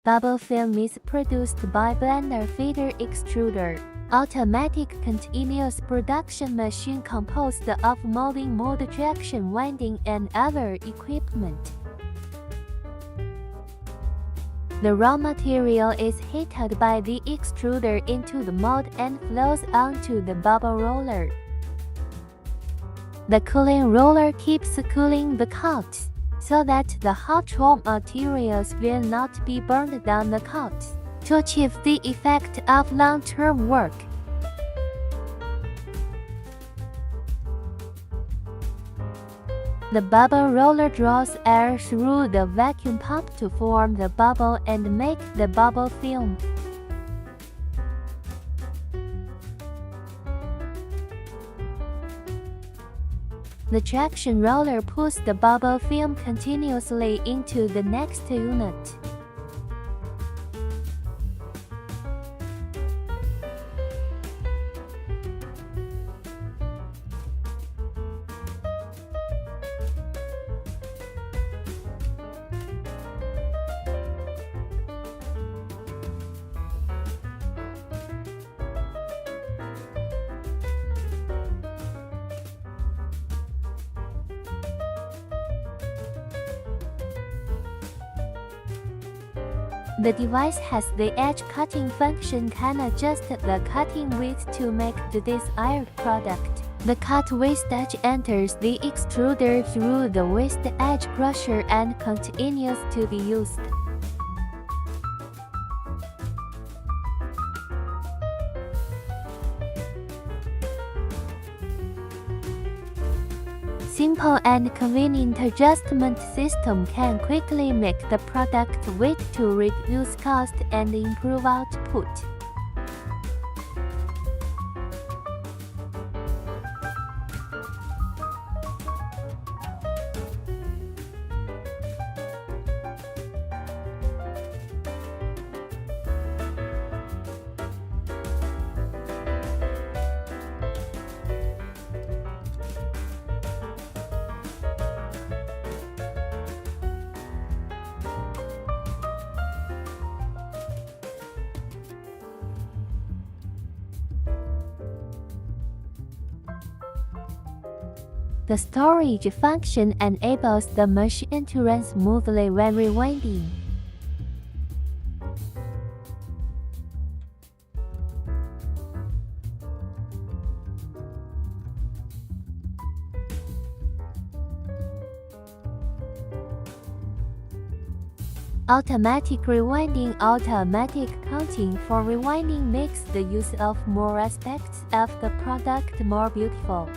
Bubble film is produced by blender feeder extruder, automatic continuous production machine composed of molding mold traction winding and other equipment. The raw material is heated by the extruder into the mold and flows onto the bubble roller. The cooling roller keeps cooling the cuts, so that the hot raw materials will not be burned down the cuts, to achieve the effect of long-term work. The bubble roller draws air through the vacuum pump to form the bubble and make the bubble film. The traction roller pulls the bubble film continuously into the next unit. The device has the edge cutting function, can adjust the cutting width to make the desired product. The cut waste edge enters the extruder through the waste edge crusher and continues to be used. Simple and convenient adjustment system can quickly make the product weight to reduce cost and improve output. The storage function enables the machine to run smoothly when rewinding. Automatic rewinding. Automatic counting for rewinding makes the use of more aspects of the product more beautiful.